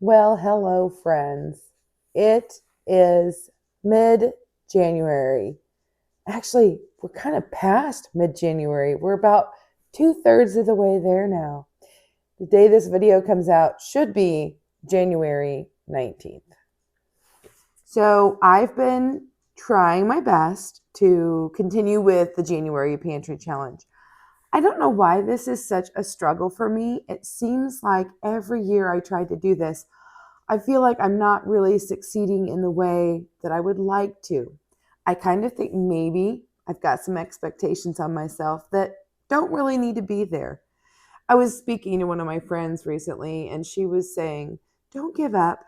Well, hello, friends. It is mid January. Actually, we're kind of past mid January. We're about 2/3 of the way there now. The day this video comes out should be January 19th. So I've been trying my best to continue with the January Pantry Challenge. I don't know why this is such a struggle for me. It seems like every year I try to do this, I feel like I'm not really succeeding in the way that I would like to. I kind of think maybe I've got some expectations on myself that don't really need to be there. I was speaking to one of my friends recently, and she was saying, don't give up.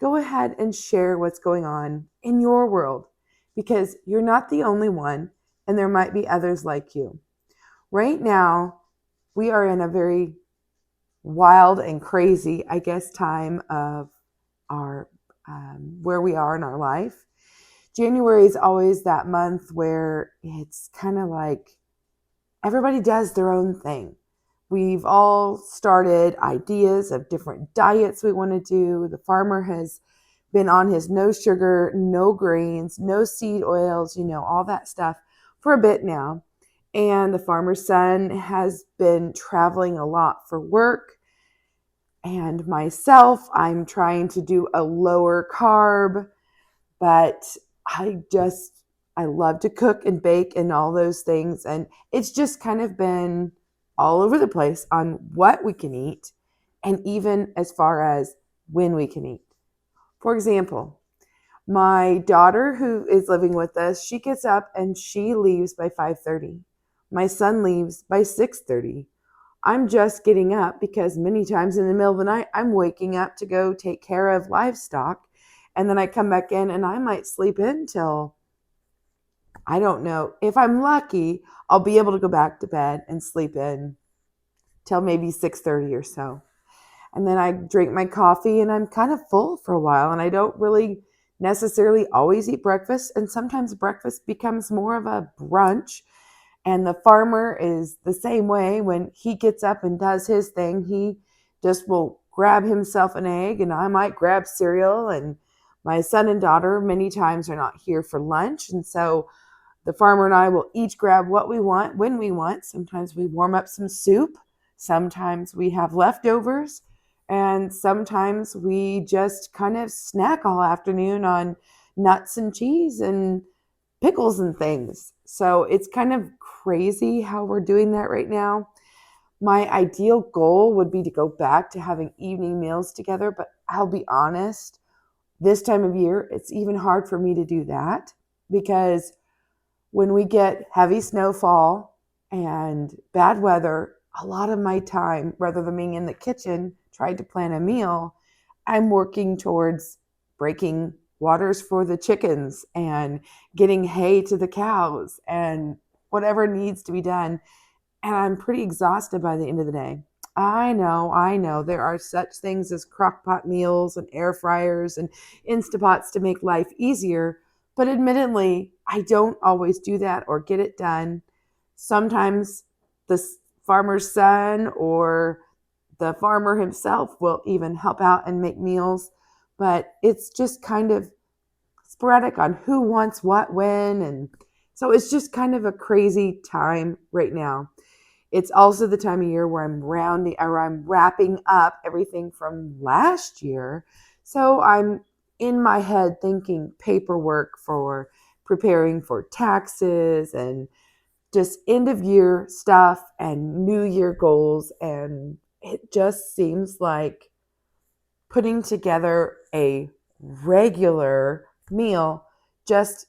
Go ahead and share what's going on in your world because you're not the only one, and there might be others like you. Right now, we are in a very wild and crazy, I guess, time of our where we are in our life. January is always that month where it's kind of like everybody does their own thing. We've all started ideas of different diets we want to do. The farmer has been on his no sugar, no grains, no seed oils, all that stuff for a bit now. And the farmer's son has been traveling a lot for work. And myself, I'm trying to do a lower carb, but I love to cook and bake and all those things. And it's just kind of been all over the place on what we can eat and even as far as when we can eat. For example, my daughter who is living with us, she gets up and she leaves by 5:30. My son leaves by 6:30. I'm just getting up because many times in the middle of the night, I'm waking up to go take care of livestock. And then I come back in and I might sleep in till, I don't know. If I'm lucky, I'll be able to go back to bed and sleep in till maybe 6:30 or so. And then I drink my coffee and I'm kind of full for a while. And I don't really necessarily always eat breakfast. And sometimes breakfast becomes more of a brunch. And the farmer is the same way. When he gets up and does his thing, he just will grab himself an egg, and I might grab cereal. And my son and daughter many times are not here for lunch. And so the farmer and I will each grab what we want when we want. Sometimes we warm up some soup. Sometimes we have leftovers. And sometimes we just kind of snack all afternoon on nuts and cheese and pickles and things. So it's kind of crazy how we're doing that right now. My ideal goal would be to go back to having evening meals together, but I'll be honest, this time of year, it's even hard for me to do that because when we get heavy snowfall and bad weather, a lot of my time, rather than being in the kitchen trying to plan a meal, I'm working towards breaking waters for the chickens and getting hay to the cows and whatever needs to be done. And I'm pretty exhausted by the end of the day. I know. There are such things as crock-pot meals and air fryers and Instapots to make life easier. But admittedly, I don't always do that or get it done. Sometimes the farmer's son or the farmer himself will even help out and make meals. But it's just kind of sporadic on who wants what when. And so it's just kind of a crazy time right now. It's also the time of year where I'm wrapping up everything from last year. So I'm in my head thinking paperwork for preparing for taxes and just end of year stuff and new year goals. And it just seems like putting together a regular meal just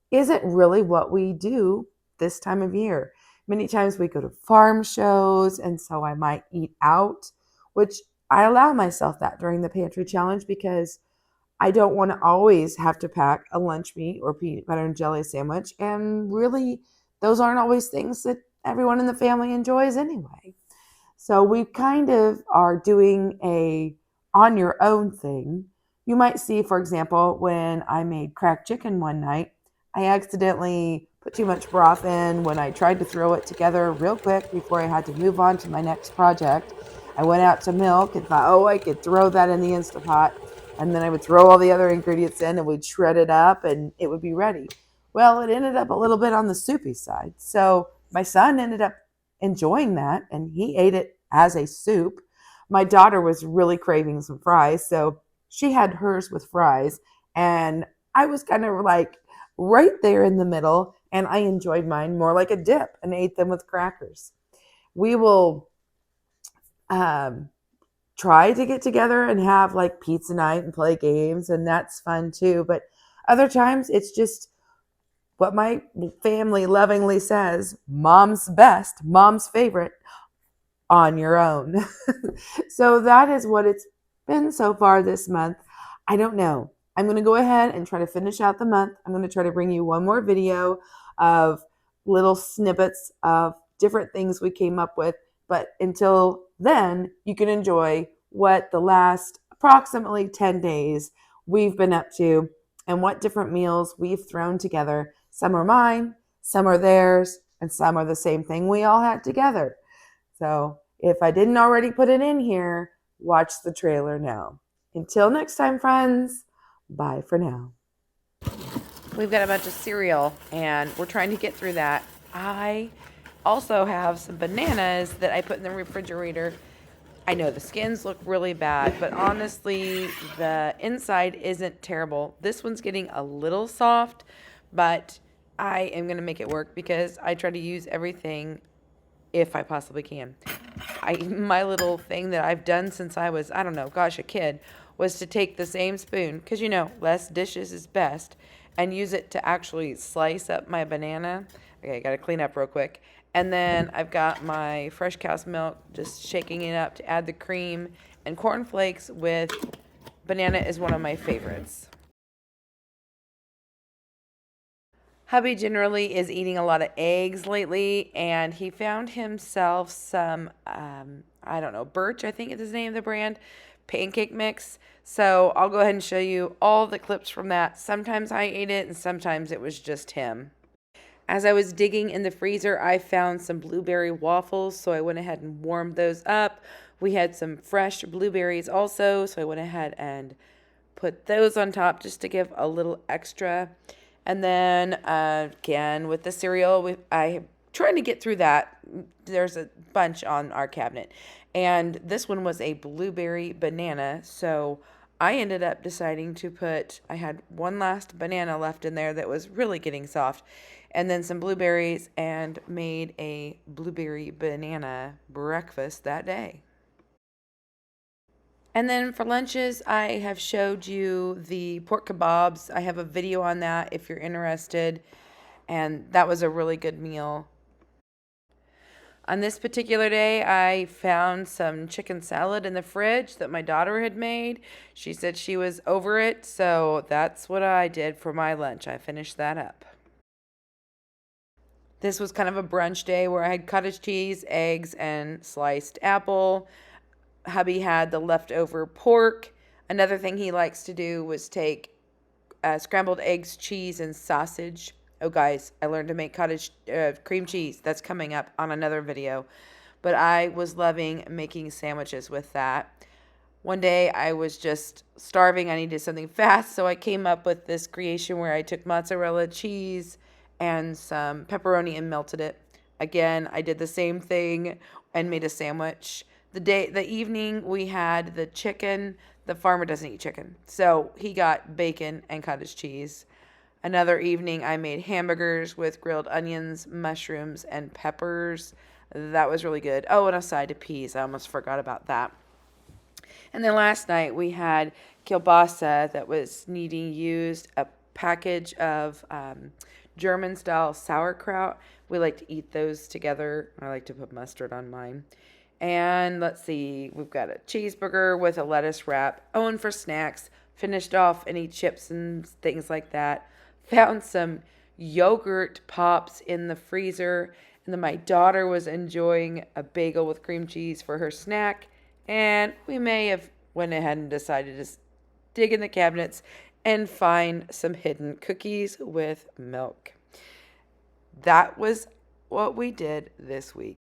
isn't really what we do this time of year. Many times we go to farm shows, and so I might eat out, which I allow myself that during the pantry challenge because I don't want to always have to pack a lunch meat or peanut butter and jelly sandwich. And really, those aren't always things that everyone in the family enjoys anyway. So we kind of are doing a on your own thing. You might see, for example, when I made cracked chicken one night, I accidentally put too much broth in when I tried to throw it together real quick before I had to move on to my next project. I went out to milk and thought, oh, I could throw that in the Instapot. And then I would throw all the other ingredients in and we'd shred it up and it would be ready. Well, it ended up a little bit on the soupy side. So my son ended up enjoying that and he ate it as a soup. My daughter was really craving some fries, so she had hers with fries. And I was kind of like right there in the middle, and I enjoyed mine more like a dip and ate them with crackers. We will try to get together and have like pizza night and play games, and that's fun too. But other times it's just what my family lovingly says, mom's best, mom's favorite, on your own. So that is what it's been so far this month. I don't know. I'm going to go ahead and try to finish out the month. I'm going to try to bring you one more video of little snippets of different things we came up with. But until then, you can enjoy what the last approximately 10 days we've been up to and what different meals we've thrown together. Some are mine, some are theirs, and some are the same thing we all had together. So if I didn't already put it in here, watch the trailer now. Until next time, friends, bye for now. We've got a bunch of cereal, and we're trying to get through that. I also have some bananas that I put in the refrigerator. I know the skins look really bad, but honestly, the inside isn't terrible. This one's getting a little soft, but I am going to make it work because I try to use everything if I possibly can. My little thing that I've done since I was, I don't know, gosh, a kid, was to take the same spoon, because you know, less dishes is best, and use it to actually slice up my banana. Okay, I gotta clean up real quick. And then I've got my fresh cow's milk, just shaking it up to add the cream, and cornflakes with banana is one of my favorites. Hubby generally is eating a lot of eggs lately, and he found himself some, I don't know, Birch, I think is the name of the brand, pancake mix. So I'll go ahead and show you all the clips from that. Sometimes I ate it, and sometimes it was just him. As I was digging in the freezer, I found some blueberry waffles, so I went ahead and warmed those up. We had some fresh blueberries also, so I went ahead and put those on top just to give a little extra. And then again with the cereal, I'm trying to get through that. There's a bunch on our cabinet. And this one was a blueberry banana. So I ended up deciding to I had one last banana left in there that was really getting soft. And then some blueberries and made a blueberry banana breakfast that day. And then for lunches, I have showed you the pork kebabs. I have a video on that if you're interested. And that was a really good meal. On this particular day, I found some chicken salad in the fridge that my daughter had made. She said she was over it, so that's what I did for my lunch. I finished that up. This was kind of a brunch day where I had cottage cheese, eggs, and sliced apple. Hubby had the leftover pork. Another thing he likes to do was take scrambled eggs, cheese, and sausage. Oh, guys, I learned to make cottage cream cheese. That's coming up on another video. But I was loving making sandwiches with that. One day I was just starving. I needed something fast, so I came up with this creation where I took mozzarella cheese and some pepperoni and melted it. Again, I did the same thing and made a sandwich. The evening we had the chicken. The farmer doesn't eat chicken, so he got bacon and cottage cheese. Another evening I made hamburgers with grilled onions, mushrooms, and peppers. That was really good. Oh, and a side of peas. I almost forgot about that. And then last night we had kielbasa that was needing used, a package of German-style sauerkraut. We like to eat those together. I like to put mustard on mine. And let's see, we've got a cheeseburger with a lettuce wrap. Oh, and for snacks, finished off any chips and things like that. Found some yogurt pops in the freezer. And then my daughter was enjoying a bagel with cream cheese for her snack. And we may have went ahead and decided to dig in the cabinets and find some hidden cookies with milk. That was what we did this week.